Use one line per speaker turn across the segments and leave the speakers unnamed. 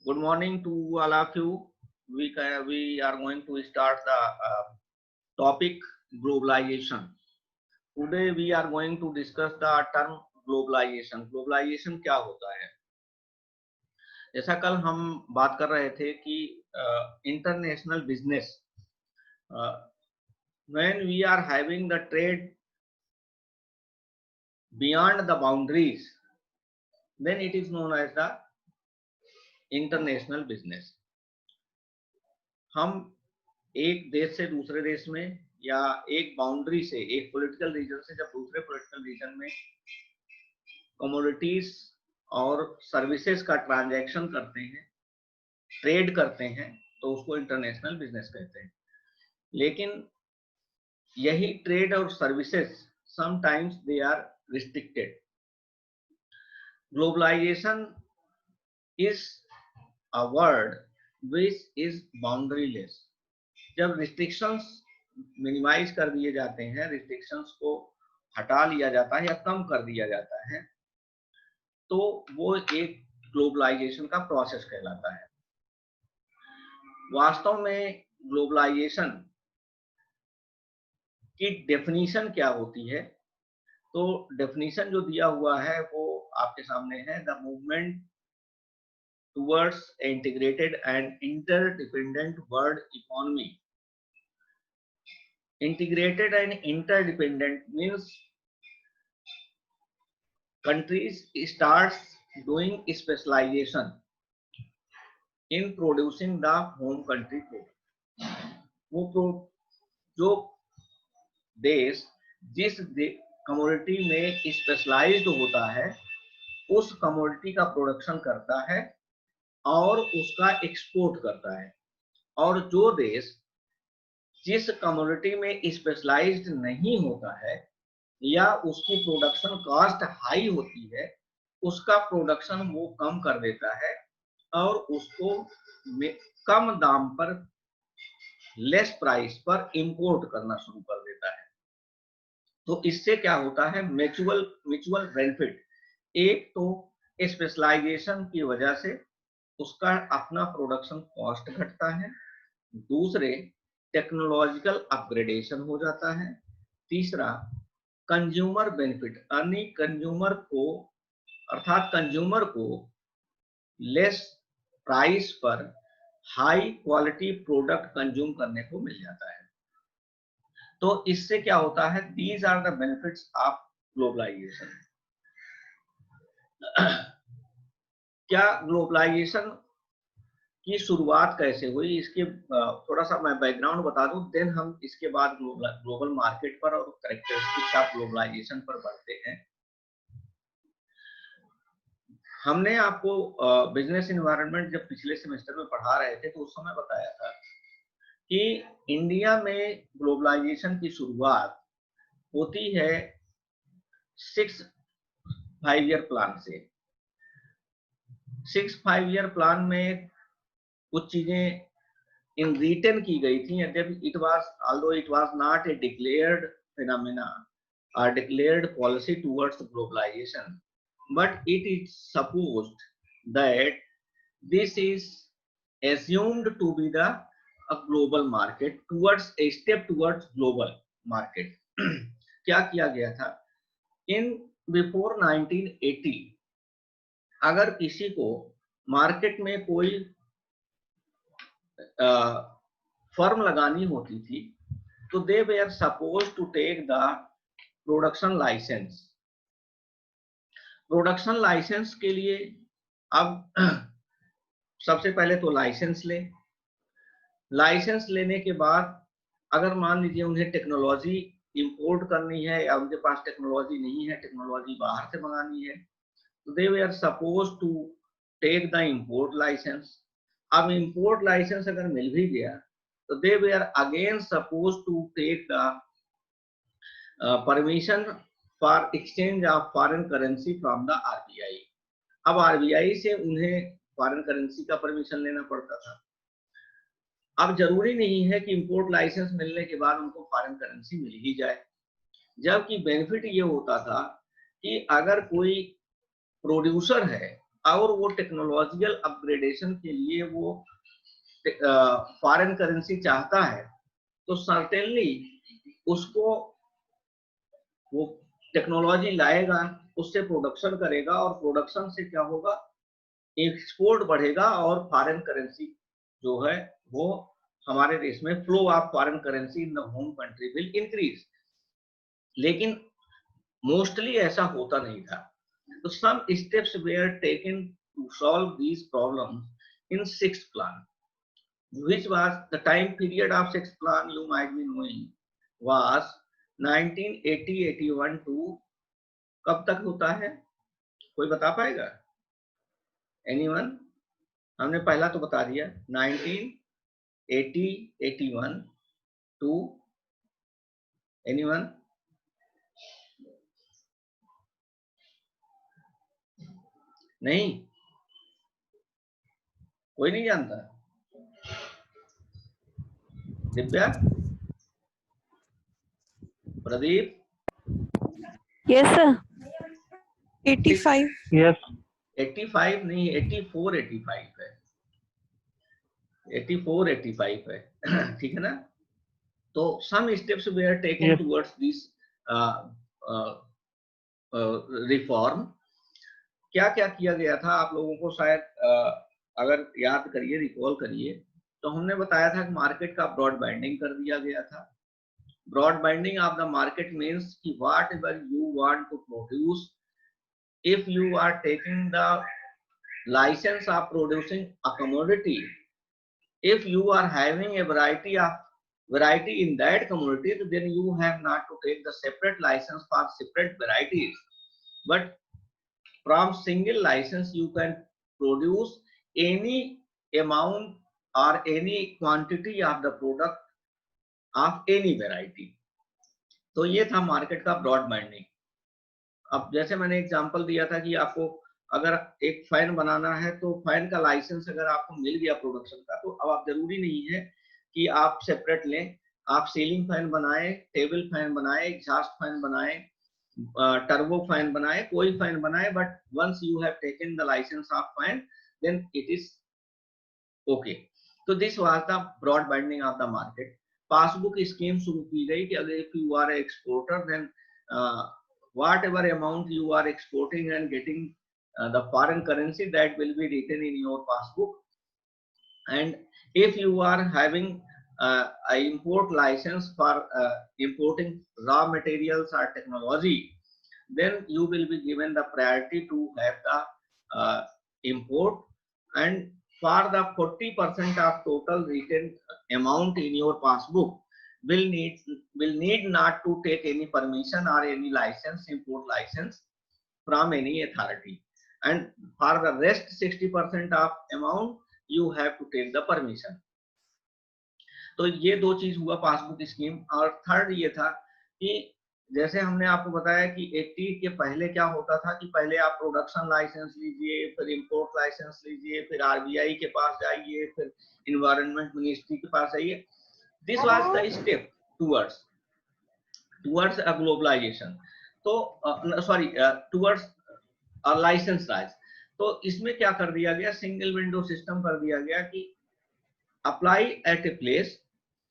Good morning to all of you. We are going to start the topic globalization. Today we are going to discuss the term globalization. Globalization क्या होता है? जैसा कल हम बात कर रहे थे कि international business, when we are having the trade beyond the boundaries, then it is known as the international business. हम एक देश से दूसरे देश में या एक बाउंड्री से, एक पॉलिटिकल रीजन से जब दूसरे पॉलिटिकल रीजन में कमोडिटीज और सर्विसेज का ट्रांजैक्शन करते हैं, ट्रेड करते हैं, तो उसको इंटरनेशनल बिजनेस कहते हैं। लेकिन यही ट्रेड और services sometimes they are restricted. Globalisation is a word which is boundaryless। जब रिस्ट्रिक्शंस मिनिमाइज कर दिए जाते हैं, रिस्ट्रिक्शंस को हटा लिया जाता है या कम कर दिया जाता है, तो वो एक ग्लोबलाइजेशन का प्रोसेस कहलाता है। वास्तव में ग्लोबलाइजेशन की डेफिनीशन क्या होती है? तो डेफिनीशन जो दिया हुआ है वो आपके सामने है। The movement towards an integrated and interdependent world economy। Integrated and interdependent means countries starts doing specialization in producing the home country food। वो जो देश जिस कमोडिटी में स्पेशलाइज्ड होता है, उस कमोडिटी का प्रोडक्शन करता है और उसका एक्सपोर्ट करता है। और जो देश जिस कमोडिटी में स्पेशलाइज्ड नहीं होता है या उसकी प्रोडक्शन कॉस्ट हाई होती है, उसका प्रोडक्शन वो कम कर देता है और उसको कम दाम पर, लेस प्राइस पर इंपोर्ट करना शुरू कर देता है। तो इससे क्या होता है? Mutual benefit. एक तो स्पेशलाइजेशन की वजह से उसका अपना प्रोडक्शन कॉस्ट घटता है, दूसरे टेक्नोलॉजिकल अपग्रेडेशन हो जाता है, तीसरा कंज्यूमर बेनिफिट, यानी कंज्यूमर को लेस प्राइस पर हाई क्वालिटी प्रोडक्ट कंज्यूम करने को मिल जाता है। तो इससे क्या होता है? These are the benefits of globalisation. क्या ग्लोबलाइजेशन की शुरुआत कैसे हुई, इसके थोड़ा सा मैं बैकग्राउंड बता दूं, देन हम इसके बाद ग्लोबल मार्केट पर और कैरेक्टरिस्टिक्स ऑफ ग्लोबलाइजेशन पर बढ़ते हैं। हमने आपको बिजनेस एनवायरनमेंट जब पिछले सेमेस्टर में पढ़ा रहे थे तो उस समय बताया था कि इंडिया में ग्लोबलाइजेशन की शुरुआत होती है 6 5-year प्लान से। 6 5-year प्लान में कुछ चीजें इन रिटन की गई थी। although it was not a declared phenomena or declared policy towards globalization, but it is supposed that this is assumed to be a global market, towards a step towards global market। क्या किया गया था? In before 1980 अगर किसी को market में कोई firm लगानी होती थी तो they were suppose to take the production licence. Production licence के लिए अब सबसे पहले तो लाइसेंस ले, लाइसेंस लेने के बाद अगर मान लीजिए उन्हें टेक्नोलॉजी इंपोर्ट करनी है या उनके पास टेक्नोलॉजी नहीं है, टेक्नोलॉजी बाहर से मंगानी है, तो they were suppose to take the import licence. अब इंपोर्ट लाइसेंस अगर मिल भी गया तो they were again suppose to take the permission for exchange of foreign currency from the RBI. अब आरबीआई से उन्हें फॉरेन करेंसी का परमिशन लेना पड़ता था। अब जरूरी नहीं है कि इंपोर्ट लाइसेंस मिलने के बाद उनको फॉरेन करेंसी मिल ही जाए, जबकि बेनिफिट ये होता था कि अगर कोई प्रोड्यूसर है और वो टेक्नोलॉजिकल अपग्रेडेशन के लिए वो फॉरेन करेंसी चाहता है, तो सर्टेनली उसको वो टेक्नोलॉजी लाएगा, उससे प्रोडक्शन करेगा, और प्रोडक्शन से क्या होगा, एक्सपोर्ट बढ़ेगा और फॉरेन करेंसी जो है वो हमारे देश में flow of foreign currency in the home country will increase. लेकिन मोस्टली ऐसा होता नहीं था। तो some steps were taken to solve these problems in sixth plan, which was the time period of sixth plan you might be knowing was 1980-81 to कब तक होता है, कोई बता पाएगा? एनीवन? हमने पहला तो बता दिया 1980-81 टू, एनीवन? नहीं, कोई नहीं जानता? Divya, Pradeep?
Yes sir. 85।
Yes.
85 नहीं, 84-85 है, 84-85 है। ठीक है ना? तो some steps were taken
Yes.
towards this reform. क्या क्या किया गया था आप लोगों को शायद अगर याद करिए, रिकॉल करिए, तो हमने बताया था कि मार्केट का ब्रॉड बाइंडिंग कर दिया गया था। Broad binding of the market means कि whatever you want to produce, if you are taking the license of producing a commodity, if you are having a variety in that commodity, then you have not to take the separate license for separate varieties, but from single license you can produce any amount or any quantity of the product of any variety। तो ये था market का broad binding. अब जैसे मैंने example दिया था कि आपको अगर एक फैन बनाना है, तो फैन का लाइसेंस अगर आपको मिल गया प्रोडक्शन का, तो अब आप जरूरी नहीं है कि आप सेपरेट लें। आप सीलिंग फैन बनाए, टेबल फैन बनाए, एग्जॉस्ट फैन बनाए, टर्बो फैन बनाए, कोई फैन बनाए, but once you have taken the licence of fan then it is okay. तो this was the broad binding of the market. Passbook scheme शुरू की गई कि अगर if you are exporter, then whatever amount you are exporting and getting the foreign currency, that will be written in your passbook. And if you are having a import license for importing raw materials or technology, then you will be given the priority to have the import, and for the 40% of total written amount in your passbook will need not to take any permission or any license, import license from any authority, and for the rest 60% of amount you have to take the permission। तो ये दो चीज हुआ passbook scheme. और third ये था कि जैसे हमने आपको बताया कि 80 के पहले क्या होता था कि पहले आप प्रोडक्शन लाइसेंस लीजिए, फिर इंपोर्ट लाइसेंस लीजिए, फिर आरबीआई के पास जाइए, फिर इन्वायरमेंट मिनिस्ट्री के पास जाइए। This was the step towards a globalization, तो towards a license राइज। तो इसमें क्या कर दिया गया, सिंगल विंडो सिस्टम कर दिया गया कि अप्लाई एट ए प्लेस,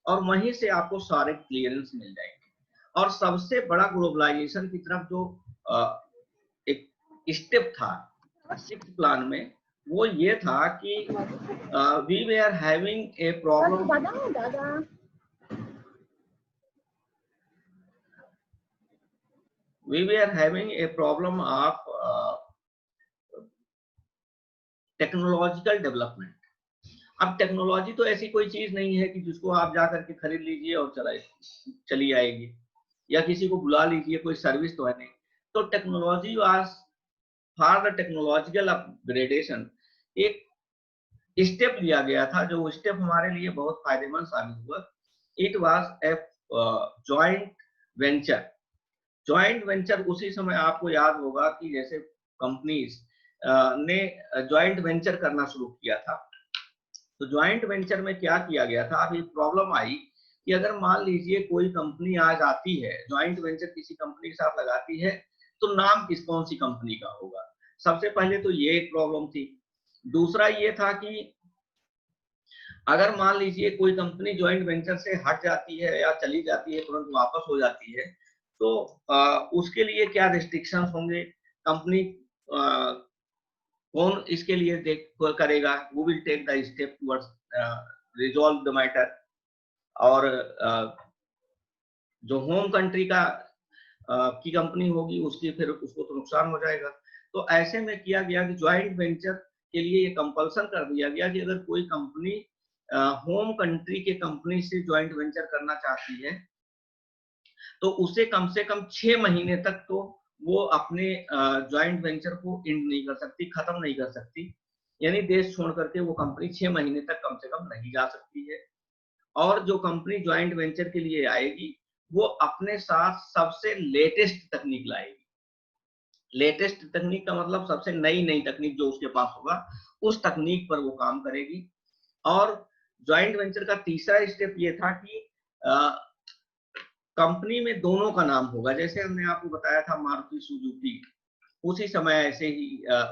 और वहीं से आपको सारे क्लियरेंस मिल जाएंगे। और सबसे बड़ा ग्लोबलाइजेशन की तरफ जो एक स्टेप था सिक्स्थ प्लान में, वो ये था कि we were having a problem, we were having a problem of technological development. अब टेक्नोलॉजी तो ऐसी कोई चीज नहीं है कि जिसको आप जाकर के खरीद लीजिए और चली आएगी, या किसी को बुला लीजिए, कोई सर्विस तो है नहीं। तो technology was for the technological upgradation एक स्टेप लिया गया था, जो स्टेप हमारे लिए बहुत फायदेमंद साबित हुआ। It was a joint venture. Joint venture उसी समय आपको याद होगा कि जैसे कंपनीज ने जॉइंट वेंचर करना शुरू किया था। तो जॉइंट वेंचर में क्या किया गया था, अभी प्रॉब्लम आई कि अगर मान लीजिए कोई कंपनी आज आती है, जॉइंट वेंचर किसी कंपनी के साथ लगाती है, तो नाम कौन सी कंपनी का होगा? सबसे पहले तो ये एक प्रॉब्लम थी। दूसरा ये था कि अगर मान लीजिए कोई कंपनी ज्वाइंट वेंचर से हट जाती है या चली जाती है, तुरंत वापस हो जाती है, तो उसके लिए क्या रिस्ट्रिक्शंस होंगे, कंपनी कौन इसके लिए देख करेगा, वो will take the step towards resolve the matter. और जो होम कंट्री का की कंपनी होगी उसकी फिर उसको तो नुकसान हो जाएगा। तो ऐसे में किया गया कि ज्वाइंट वेंचर के लिए ये कंपल्सन कर दिया गया कि अगर कोई कंपनी होम कंट्री के कंपनी से ज्वाइंट वेंचर करना चाहती है तो उसे कम से कम 6 महीने तक तो वो अपने ज्वाइंट वेंचर को एंड नहीं कर सकती, खत्म नहीं कर सकती। यानी देश छोड़ करके वो कंपनी 6 महीने तक कम से कम नहीं जा सकती है। और जो कंपनी ज्वाइंट वेंचर के लिए आएगी वो अपने साथ सबसे लेटेस्ट तकनीक लाएगी। लेटेस्ट तकनीक का मतलब सबसे नई नई तकनीक जो उसके पास होगा उस तकनीक पर वो काम करेगी। और ज्वाइंट वेंचर का तीसरा स्टेप ये था कि कंपनी में दोनों का नाम होगा। जैसे हमने आपको बताया था मारुति सुजुकी, उसी समय ऐसे ही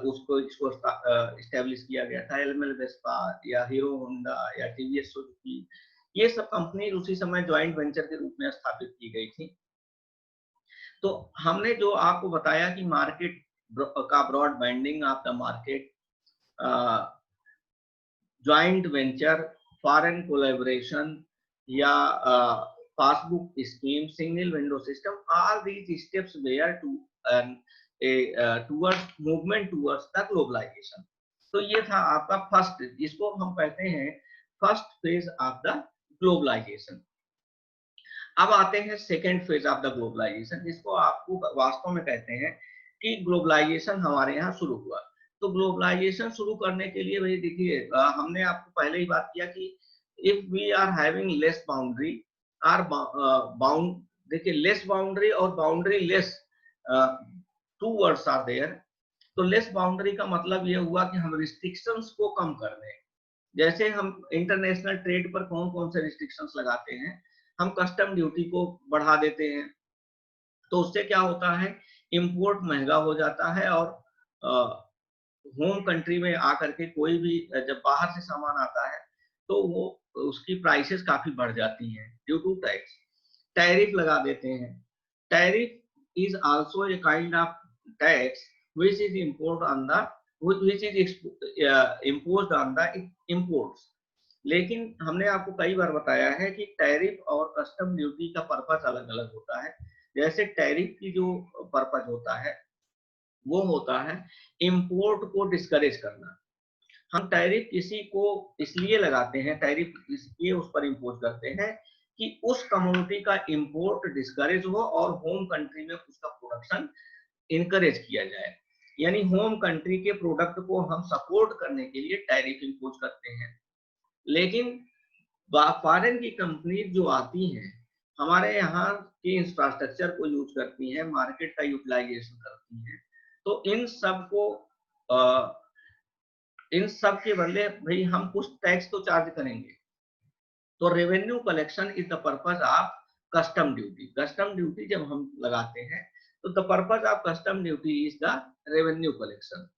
इसको एस्टेब्लिश किया गया था। एलएमएल वेस्पा या हीरो होंडा या टीवीएस सुजुकी, ये सब कंपनी उसी समय ज्वाइंट वेंचर के रूप में स्थापित की गई थी। तो हमने जो आपको बताया कि मार्केट का broad banding of the market, joint venture, foreign collaboration या passbook scheme, single window system, all these steps were to towards movement towards the globalization। तो ये था आपका फर्स्ट, जिसको हम कहते हैं first phase of the globalisation. अब आते हैं second phase of the globalisation, जिसको आपको वास्तव में कहते हैं कि ग्लोबलाइजेशन हमारे यहाँ शुरू हुआ। तो ग्लोबलाइजेशन शुरू करने के लिए भाई देखिए, हमने आपको पहले ही बात किया कि if we are having less boundary or bound, देखिए लेस बाउंड्री और boundary less, two words are there. तो लेस बाउंड्री का मतलब ये हुआ कि हम रिस्ट्रिक्शंस को कम कर दें। जैसे हम इंटरनेशनल ट्रेड पर कौन कौन से रिस्ट्रिक्शंस लगाते हैं, हम कस्टम ड्यूटी को बढ़ा देते हैं। तो उससे क्या होता है, इंपोर्ट महंगा हो जाता है और होम कंट्री में आकर के कोई भी जब बाहर से सामान आता है तो वो उसकी प्राइसेस काफी बढ़ जाती हैं ड्यू टू टैक्स। टैरिफ लगा देते हैं। Tariff is also a kind of tax which is imposed on the imports। लेकिन हमने आपको कई बार बताया है कि टैरिफ और कस्टम ड्यूटी का पर्पस अलग अलग होता है। जैसे टैरिफ की जो पर्पस होता है वो होता है इंपोर्ट को डिस्करेज करना। हम टैरिफ किसी को इसलिए लगाते हैं, टैरिफ इसलिए उस पर इम्पोज करते हैं कि उस कमोडिटी का इंपोर्ट डिस्करेज हो और होम कंट्री में उसका प्रोडक्शन इनकरेज किया जाए। यानी होम कंट्री के प्रोडक्ट को हम सपोर्ट करने के लिए टैरिफ इम्पोज करते हैं। लेकिन फॉरेन की कंपनी जो आती हैं हमारे यहाँ के इंफ्रास्ट्रक्चर को यूज करती हैं, मार्केट का यूटिलाइजेशन करती हैं, तो इन सब के बदले भाई हम कुछ टैक्स तो चार्ज करेंगे। तो revenue collection is the purpose of custom duty. Custom duty जब हम लगाते हैं तो the purpose of custom duty is the revenue collection.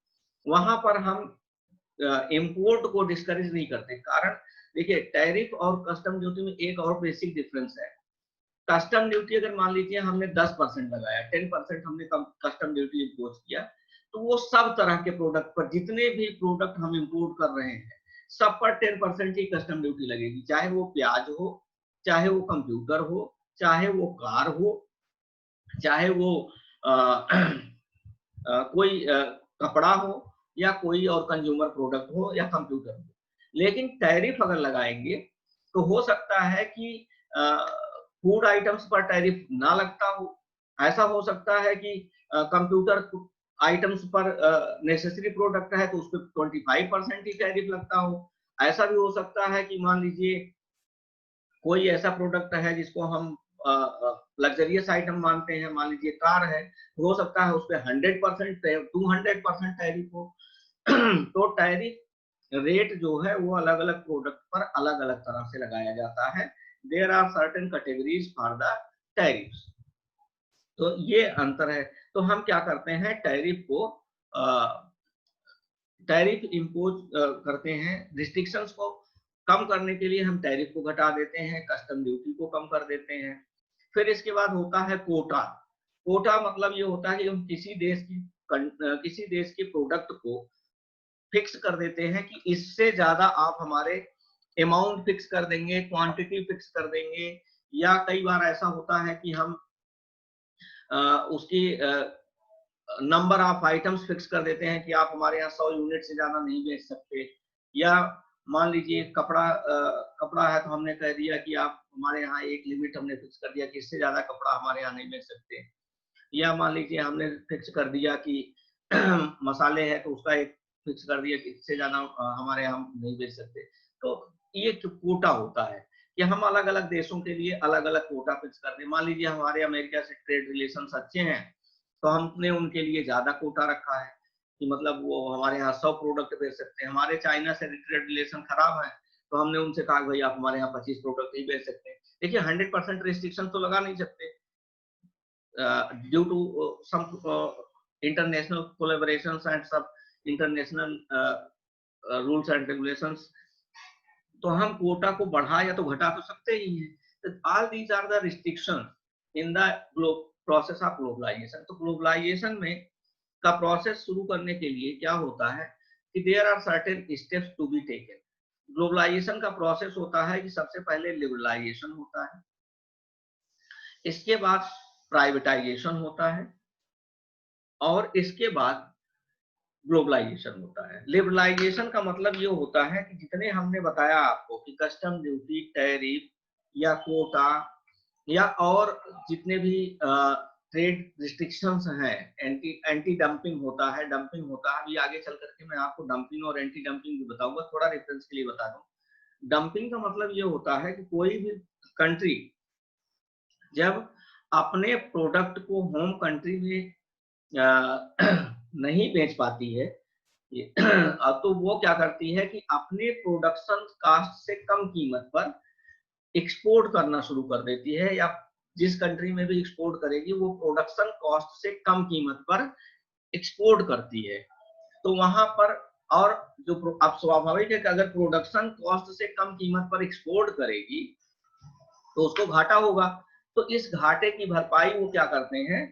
वहां पर हम इंपोर्ट को डिस्करेज नहीं करते। कारण देखिए, टैरिफ और कस्टम ड्यूटी में एक और बेसिक डिफरेंस है। कस्टम ड्यूटी अगर मान लीजिए हमने 10% लगाया, 10% हमने कस्टम ड्यूटी इम्पोज किया, तो वो सब तरह के प्रोडक्ट पर, जितने भी प्रोडक्ट हम इंपोर्ट कर रहे हैं सब पर 10% की कस्टम ड्यूटी लगेगी। चाहे वो प्याज हो, चाहे वो कंप्यूटर हो, चाहे वो कार हो, चाहे वो कोई कपड़ा हो या कोई और कंज्यूमर प्रोडक्ट हो या कंप्यूटर हो। लेकिन टैरिफ अगर लगाएंगे तो हो सकता है कि फूड आइटम्स पर टैरिफ ना लगता हो। ऐसा हो सकता है कि कंप्यूटर आइटम्स पर नेसेसरी प्रोडक्ट है तो उस पर 25% ही टैरिफ लगता हो। ऐसा भी हो सकता है कि मान लीजिए कोई ऐसा प्रोडक्ट है जिसको हम लग्जरियस आइटम मानते हैं, मान लीजिए कार है, हो सकता है उस पर 100% 200% टैरिफ हो। तो टैरिफ रेट जो है वो अलग अलग प्रोडक्ट पर अलग अलग तरह से लगाया जाता है। There are certain categories for the tariffs. तो ये अंतर है। तो हम क्या करते हैं, टैरिफ को टैरिफ इम्पोज करते हैं, रिस्ट्रिक्शंस को कम करने के लिए हम टैरिफ को घटा देते हैं, कस्टम ड्यूटी को कम कर देते हैं। फिर इसके बाद होता है कोटा। कोटा मतलब ये होता है कि हम किसी देश की प्रोडक्ट को फिक्स कर देते हैं कि इससे ज्यादा आप हमारे अमाउंट फिक्स कर देंगे, क्वांटिटी फिक्स कर देंगे, या कई बार ऐसा होता है कि हम उसकी नंबर ऑफ आइटम्स फिक्स कर देते हैं कि आप हमारे यहाँ 100 यूनिट से ज्यादा नहीं बेच सकते। या मान लीजिए कपड़ा है तो हमने कह दिया कि आप हमारे यहाँ एक लिमिट हमने फिक्स कर दिया कि इससे ज्यादा कपड़ा हमारे यहाँ नहीं बेच सकते। या मान लीजिए हमने फिक्स कर दिया कि मसाले है तो उसका एक फिक्स कर दिया कि इससे ज्यादा हमारे यहाँ नहीं बेच सकते। तो ये कोटा होता है कि हम अलग अलग देशों के लिए अलग अलग कोटा फिक्स कर दें। मान लीजिए हमारे अमेरिका से ट्रेड रिलेशन अच्छे हैं तो हमने उनके लिए ज्यादा कोटा रखा है कि मतलब वो हमारे यहाँ 100 प्रोडक्ट बेच सकते हैं। हमारे चाइना से ट्रेड रिलेशन खराब है तो हमने उनसे कहा भाई आप हमारे यहाँ 25 प्रोडक्ट ही बेच सकते हैं। देखिए 100% रिस्ट्रिक्शन तो लगा नहीं सकते due to some international collaborations and sub international rules and regulations. तो हम कोटा को बढ़ा या तो घटा तो सकते ही हैं। All these are the restriction in the process of globalisation. तो ग्लोबलाइजेशन में का प्रोसेस शुरू करने के लिए क्या होता है कि there are certain steps to be taken. Globalisation का प्रोसेस होता है कि सबसे पहले लिबरलाइजेशन होता है, इसके बाद प्राइवेटाइजेशन होता है, और इसके बाद ग्लोबलाइजेशन होता है। लिबरलाइजेशन का मतलब ये होता है कि जितने हमने बताया आपको कि कस्टम ड्यूटी, टैरिफ या कोटा या और जितने भी ट्रेड रिस्ट्रिक्शंस हैं, एंटी डंपिंग होता है, डंपिंग होता है। अभी आगे चल करके मैं आपको डंपिंग और एंटी डंपिंग भी बताऊंगा, थोड़ा रेफरेंस के लिए बता दूं। डंपिंग का मतलब ये होता है कि कोई भी कंट्री जब अपने प्रोडक्ट को होम कंट्री में नहीं बेच पाती है तो वो क्या करती है कि अपने प्रोडक्शन कास्ट से कम कीमत पर एक्सपोर्ट करना शुरू कर देती है, या जिस कंट्री में भी एक्सपोर्ट करेगी वो प्रोडक्शन कॉस्ट से कम कीमत पर एक्सपोर्ट करती है। तो वहां पर और जो अब स्वाभाविक है कि अगर प्रोडक्शन कॉस्ट से कम कीमत पर एक्सपोर्ट करेगी तो उसको घाटा होगा। तो इस घाटे की भरपाई वो क्या करते हैं,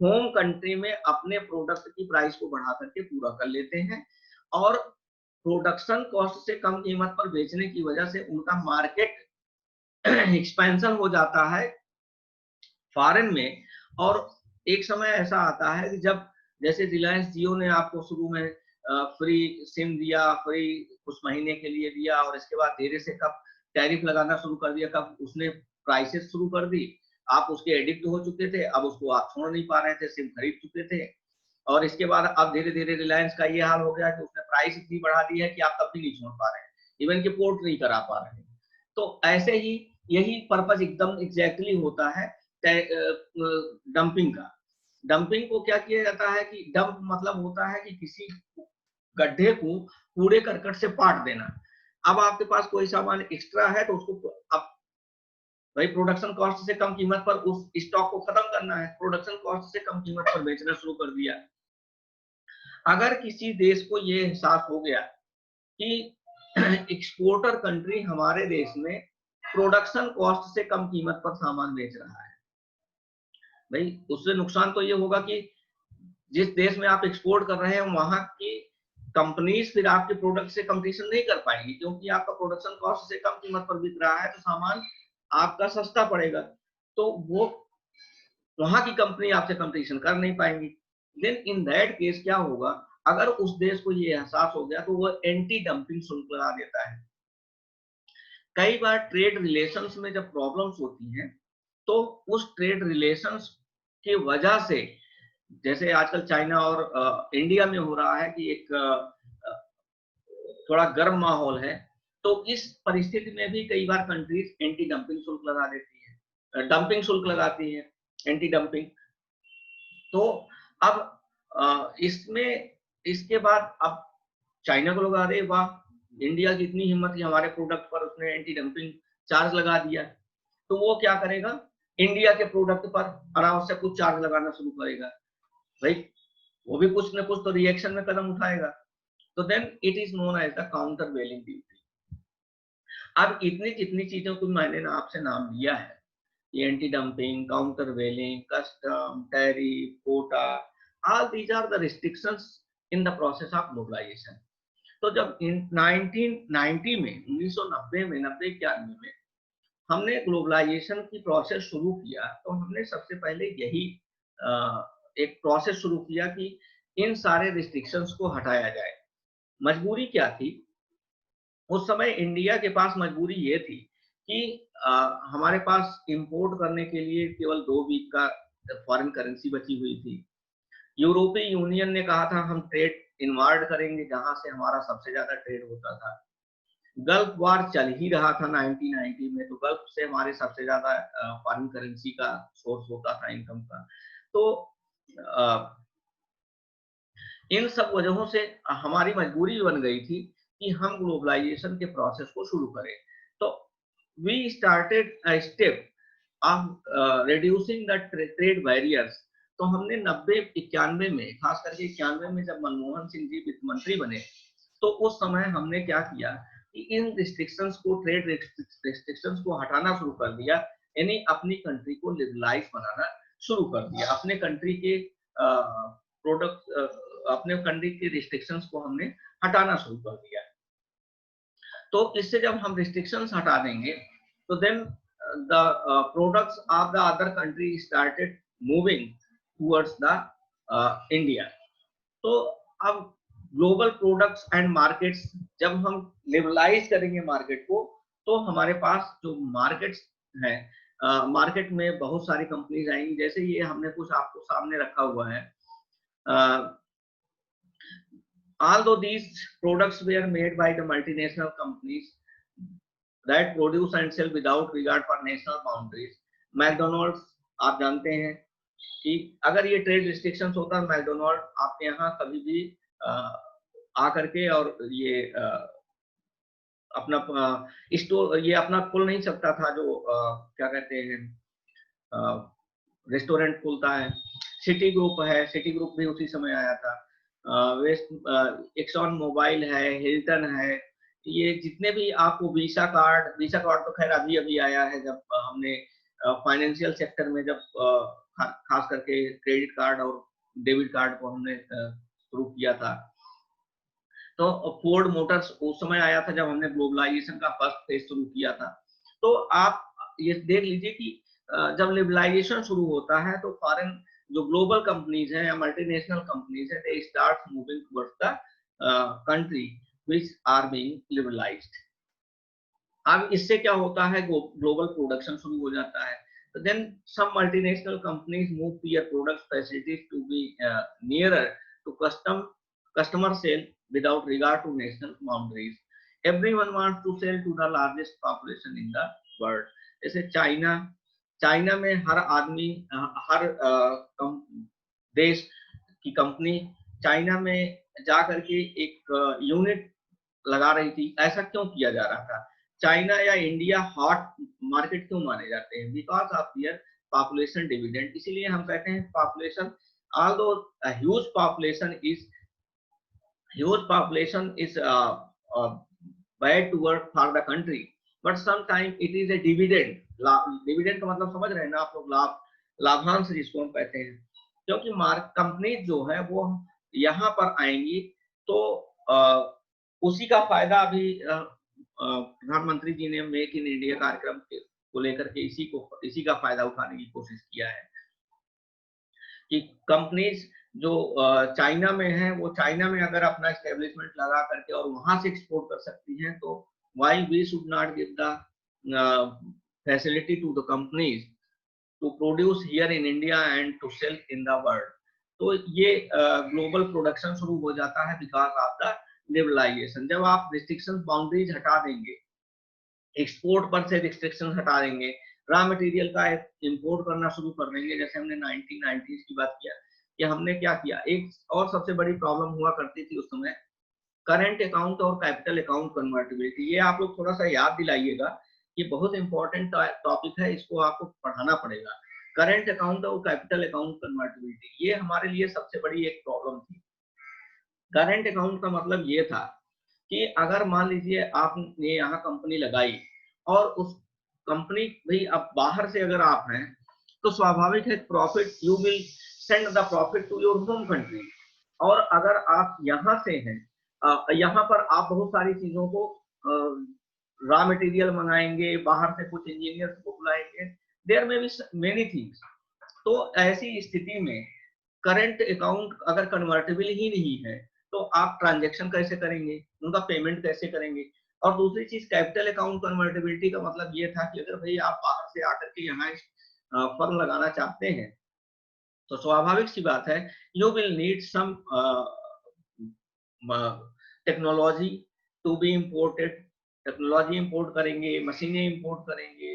होम कंट्री में अपने प्रोडक्ट की प्राइस को बढ़ा करके पूरा कर लेते हैं, और प्रोडक्शन कॉस्ट से कम कीमत पर बेचने की वजह से उनका मार्केट एक्सपेंशन हो जाता है फॉरेन में। और एक समय ऐसा आता है कि जब जैसे रिलायंस जियो ने आपको शुरू में फ्री सिम दिया, फ्री कुछ महीने के लिए दिया, और इसके बाद धीरे से कब टैरिफ लगाना शुरू कर दिया, कब उसने प्राइसेस शुरू कर दी, आप उसके एडिक्ट हो चुके थे, अब उसको आप छोड़ नहीं पा रहे थे, सिम खरीद चुके थे, और इसके बाद अब धीरे धीरे रिलायंस का ये हाल हो गया कि उसने प्राइस इतनी बढ़ा दी है कि आप तब भी नहीं छोड़ पा रहे हैं, इवन कि पोर्ट नहीं करा पा रहे हैं। तो ऐसे ही यही पर्पज एकदम एग्जैक्टली होता है डंपिंग का। डंपिंग को क्या किया जाता है कि डंप मतलब होता है कि किसी गड्ढे को कूड़े करकट से पाट देना। अब आपके पास कोई सामान एक्स्ट्रा है तो उसको अब भाई प्रोडक्शन कॉस्ट से कम कीमत पर उस स्टॉक को खत्म करना है, प्रोडक्शन कॉस्ट से कम कीमत पर बेचना शुरू कर दिया। अगर किसी देश को ये एहसास हो गया कि एक्सपोर्टर कंट्री हमारे देश में प्रोडक्शन कॉस्ट से कम कीमत पर सामान बेच रहा है, भाई उससे नुकसान तो ये होगा कि जिस देश में आप एक्सपोर्ट कर रहे हैं वहां की कंपनीज फिर आपके प्रोडक्ट से कंपटीशन नहीं कर पाएंगी, क्योंकि आपका प्रोडक्शन कॉस्ट से कम कीमत पर बिक रहा है तो सामान आपका सस्ता पड़ेगा, तो वो वहां की कंपनी आपसे कंपटीशन कर नहीं पाएंगी। देन इन दैट केस क्या होगा, अगर उस देश को ये एहसास हो गया तो वो एंटी डंपिंग शुल्क लगा देता है। कई बार ट्रेड रिलेशंस में जब प्रॉब्लम्स होती हैं तो उस ट्रेड रिलेशंस की वजह से, जैसे आजकल चाइना और इंडिया में हो रहा है कि एक थोड़ा गर्म माहौल है, तो इस परिस्थिति में भी कई बार कंट्रीज एंटी डंपिंग शुल्क लगा देती है, डंपिंग शुल्क लगाती है, एंटी डंपिंग। तो अब इसमें इसके बाद अब चाइना को लगा दे, वाह इंडिया की इतनी हिम्मत कि हमारे प्रोडक्ट पर उसने एंटी डंपिंग चार्ज लगा दिया, तो वो क्या करेगा, इंडिया के प्रोडक्ट पर अनावश्यक कुछ चार्ज लगाना शुरू करेगा। भाई वो भी कुछ न कुछ तो रिएक्शन में कदम उठाएगा। तो then it is known as the countervailing duty. अब इतनी जितनी चीजों को मैंने आपसे नाम लिया है, anti dumping, countervailing, custom, tariff, quota, all these are the restrictions in the process of globalisation. तो जब 1990 में 1990 में 90-91 में हमने ग्लोबलाइजेशन की प्रोसेस शुरू किया, तो हमने सबसे पहले यही एक प्रोसेस शुरू किया कि इन सारे रिस्ट्रिक्शंस को हटाया जाए। मजबूरी क्या थी? उस समय इंडिया के पास मजबूरी ये थी कि हमारे पास इंपोर्ट करने के लिए केवल 2 वीक का फॉरेन करेंसी बची हुई थी। यूरोपीय यूनियन ने कहा था हम ट्रेड इनवार्ड करेंगे, जहां से हमारा सबसे ज्यादा ट्रेड होता था। गल्फ वार चल ही रहा था 1990 में, तो गल्फ से हमारे सबसे ज्यादा फॉरेन करेंसी का सोर्स होता था इनकम का। तो इन सब वजहों से हमारी मजबूरी बन गई थी कि हम ग्लोबलाइजेशन के प्रोसेस को शुरू करें। तो we started a step of reducing the trade barriers. तो हमने 90-91 में, खास करके 91 में जब मनमोहन सिंह जी वित्त मंत्री बने, तो उस समय हमने क्या किया कि इन रिस्ट्रिक्शंस को, ट्रेड रिस्ट्रिक्शंस को हटाना शुरू कर दिया, यानी अपनी कंट्री को लिबरलाइज बनाना शुरू कर दिया। अपने कंट्री के प्रोडक्ट, अपने कंट्री के रिस्ट्रिक्शंस को हमने हटाना शुरू कर दिया। तो इससे जब हम रिस्ट्रिक्शंस हटा देंगे, तो then the products of the other country started moving towards the India. तो अब ग्लोबल प्रोडक्ट्स एंड मार्केट्स, जब हम लिबरलाइज करेंगे मार्केट को, तो हमारे पास जो मार्केट्स हैं, मार्केट में बहुत सारी कंपनीज आएंगी। जैसे ये हमने कुछ आपको सामने रखा हुआ है। Although these products were made by the multinational companies that produce and sell without regard for national boundaries, McDonald's, आप जानते हैं कि अगर ये ट्रेड रिस्ट्रिक्शंस होता, मैकडोनल्ड आपके यहाँ कभी भी आकर के और ये अपना स्टोर, ये अपना खोल नहीं सकता था, जो क्या कहते हैं, रेस्टोरेंट खुलता है। सिटी ग्रुप है, सिटी ग्रुप भी उसी समय आया था। एक्सॉन मोबाइल है, हिल्टन है, ये जितने भी आपको वीसा कार्ड तो खैर अभी अभी आया है, जब हमने फाइनेंशियल सेक्टर में जब खास करके क्रेडिट कार्ड और डेबिट कार्ड को हमने शुरू किया था। तो फोर्ड मोटर्स उस समय आया था जब हमने ग्लोबलाइजेशन का फर्स्ट फेज शुरू किया था। तो आप ये देख लीजिए कि जब लिबरलाइजेशन शुरू होता है, तो फॉरेन जो ग्लोबल कंपनीज हैं या मल्टीनेशनल कंपनीज हैं, they start moving towards the country which are being liberalised. अब इससे क्या होता है, ग्लोबल प्रोडक्शन शुरू हो जाता है। तो then some multinational companies move their product facilities to be nearer to customer sale without regard to national boundaries. Everyone wants to sell to the largest population in the world. जैसे China में हर आदमी, हर देश की company China में जा करके एक unit लगा रही थी। ऐसा क्यों किया जा रहा था? चाइना या इंडिया हॉट मार्केट क्यों माने जाते हैं? Because of their population dividend. इसीलिए हम कहते हैं population, although a huge population is bad to work for the country, but sometimes it is a dividend. Dividend का मतलब समझ रहे हैं ना आप लोग? लाभांश जिसको हम कहते हैं। क्योंकि कंपनी जो है वो यहाँ पर आएंगी, तो उसी का फायदा अभी प्रधानमंत्री जी ने मेक इन इंडिया कार्यक्रम को लेकर के इसी का फायदा उठाने की कोशिश किया है कि कंपनीज जो चाइना में है, वो चाइना में अगर अपना एस्टेब्लिशमेंट लगा करके और वहां से एक्सपोर्ट कर सकती हैं, तो why we should not give the facility to the companies to produce here in India and to sell in the world. तो ये ग्लोबल प्रोडक्शन शुरू हो जाता है बिकॉज ऑफ द लिबरलाइजेशन। जब आप रिस्ट्रिक्शंस, बाउंड्रीज हटा देंगे, एक्सपोर्ट पर से रिस्ट्रिक्शंस हटा देंगे, रॉ मटेरियल का इंपोर्ट करना शुरू कर देंगे, जैसे हमने 1990s की बात किया कि हमने क्या किया। एक और सबसे बड़ी प्रॉब्लम हुआ करती थी उस समय, करंट अकाउंट और कैपिटल अकाउंट कन्वर्टिबिलिटी। ये आप लोग थोड़ा सा याद दिलाइएगा, ये बहुत इंपॉर्टेंट टॉपिक है, इसको आपको पढ़ाना पड़ेगा। करंट अकाउंट और कैपिटल अकाउंट कन्वर्टिबिलिटी, ये हमारे लिए सबसे बड़ी एक प्रॉब्लम थी। करंट अकाउंट का मतलब ये था कि अगर मान लीजिए आपने यहाँ कंपनी लगाई और उस कंपनी भाई अब बाहर से अगर आप हैं तो स्वाभाविक है profit you will send the profit to your home country. और अगर आप यहाँ से हैं, यहाँ पर आप बहुत सारी चीजों को रॉ मटेरियल मंगाएंगे, बाहर से कुछ इंजीनियर्स को बुलाएंगे, देयर में बी मेनी थिंग्स। तो ऐसी स्थिति में करंट अकाउंट अगर कन्वर्टेबल ही नहीं है तो आप ट्रांजैक्शन कैसे करेंगे, उनका पेमेंट कैसे करेंगे। और दूसरी चीज कैपिटल अकाउंट कन्वर्टेबिलिटी का मतलब ये था कि अगर भाई आप बाहर से आकर के यहाँ फर्म लगाना चाहते हैं तो स्वाभाविक सी बात है you will need some technology to be imported. Technology import करेंगे, मशीनें इंपोर्ट करेंगे,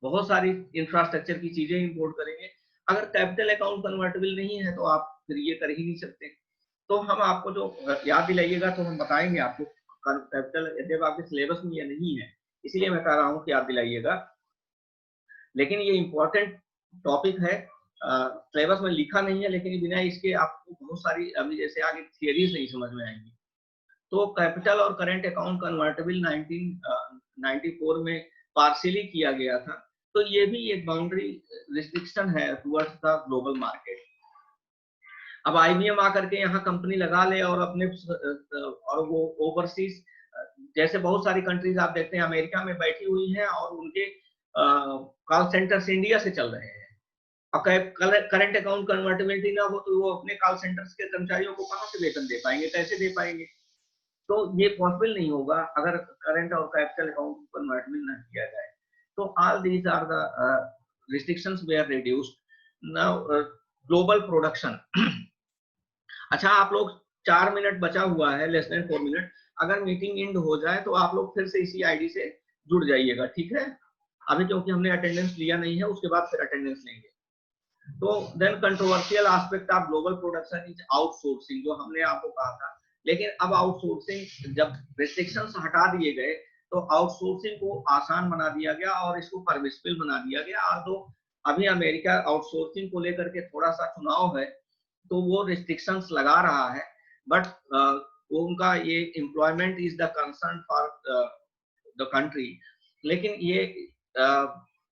बहुत सारी इंफ्रास्ट्रक्चर की चीजें इंपोर्ट करेंगे। अगर कैपिटल अकाउंट कन्वर्टेबल नहीं है तो आप फिर ये कर ही नहीं सकते। तो हम आपको जो याद दिलाइएगा तो हम बताएंगे आपको कैपिटल, जब आपके सिलेबस में ये नहीं है इसलिए मैं कह रहा हूँ कि याद दिलाइएगा, लेकिन ये इंपॉर्टेंट टॉपिक है। सिलेबस में लिखा नहीं है लेकिन बिना इसके आपको बहुत सारी अभी जैसे आगे थियरीज नहीं समझ में आएंगी। तो कैपिटल और करंट अकाउंट कन्वर्टेबल 1994 में पार्शियली किया गया था। तो ये भी एक बाउंड्री रिस्ट्रिक्शन है टुवर्ड्स द ग्लोबल मार्केट। अब आईबीएम आकर के यहाँ कंपनी लगा ले और अपने और वो ओवरसीज जैसे बहुत सारी कंट्रीज आप देखते हैं अमेरिका में बैठी हुई हैं और उनके कॉल सेंटर्स इंडिया से चल रहे हैं। अब करंट अकाउंट कन्वर्टेबिलिटी ना हो तो वो अपने कॉल सेंटर्स के कर्मचारियों को कहाँ से वेतन दे पाएंगे, कैसे दे पाएंगे। तो ये पॉसिबल नहीं होगा अगर करंट और कैपिटल अकाउंट कन्वर्टेबल ना किया जाए। तो all these are the restrictions were reduced. Now global production. अच्छा आप लोग 4 मिनट बचा हुआ है, लेस देन 4 मिनट, अगर मीटिंग एंड हो जाए तो आप लोग फिर से इसी आईडी से जुड़ जाइएगा, ठीक है। अभी क्योंकि हमने अटेंडेंस लिया नहीं है, उसके बाद फिर अटेंडेंस लेंगे। तो then controversial aspect of global production is outsourcing, जो हमने आपको कहा था। लेकिन अब आउटसोर्सिंग जब रिस्ट्रिक्शंस हटा दिए गए तो आउटसोर्सिंग को आसान बना दिया गया और इसको परमिसिबल बना दिया गया। और तो अभी अमेरिका आउटसोर्सिंग को लेकर के थोड़ा सा चुनाव है तो वो रिस्ट्रिक्शंस लगा रहा है, बट उनका ये employment is the concern for the country. लेकिन ये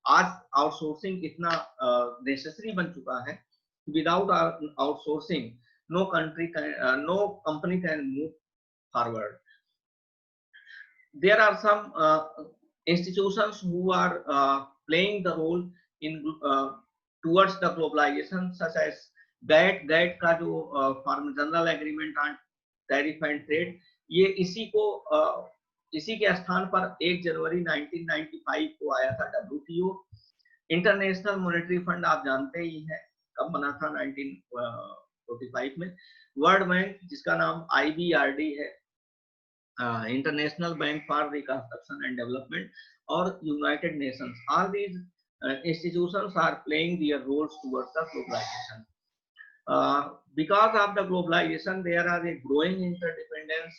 आज आउटसोर्सिंग इतना नेसेसरी बन चुका है, without outsourcing no company can move forward. There are some institutions who are playing the role in towards the globalization, such as GATT। GATT का जो form general agreement on tariff and trade, ये इसी के स्थान पर 1 जनवरी 1995 को आया था WTO। इंटरनेशनल मॉनेटरी फंड आप जानते ही हैं कब बना था, 1945 में। वर्ल्ड बैंक जिसका नाम IBRD है, International Bank for Reconstruction and Development, और United Nations, all these institutions are playing their roles towards the globalization. Because of the globalization there are a growing interdependence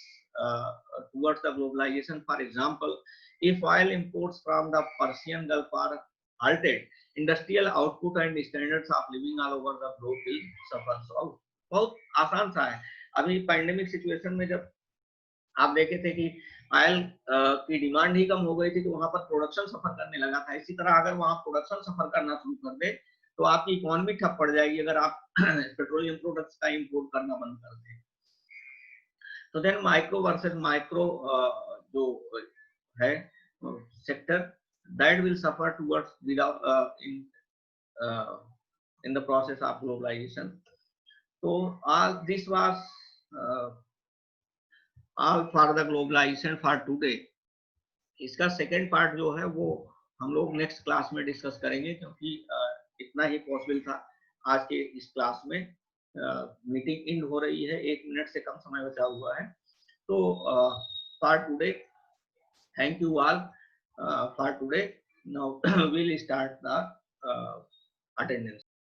towards the globalization. For example, if oil imports from the Persian Gulf are halted, industrial output and standards of living all over the globe will suffer. So बहुत आसान सा है। अभी pandemic situation में जब आप देखे थे कि ऑयल की डिमांड ही कम हो गई थी तो वहां पर प्रोडक्शन सफर करने लगा था। इसी तरह अगर वहां प्रोडक्शन सफर करना शुरू कर दे तो आपकी इकोनॉमी ठप पड़ जाएगी अगर आप पेट्रोलियम प्रोडक्ट्स का इंपोर्ट करना बंद कर दें। तो देन माइक्रो वर्सेस माइक्रो जो है sector, that will suffer towards without in the process of globalisation. तो all this was all for the globalisation for today. इसका सेकेंड पार्ट जो है वो हम लोग नेक्स्ट क्लास में डिस्कस करेंगे, क्योंकि इतना ही पॉसिबल था आज के इस क्लास में। मीटिंग एंड हो रही है, 1 मिनट से कम समय बचा हुआ है। तो for today thank you all for today. Now we will start the attendance.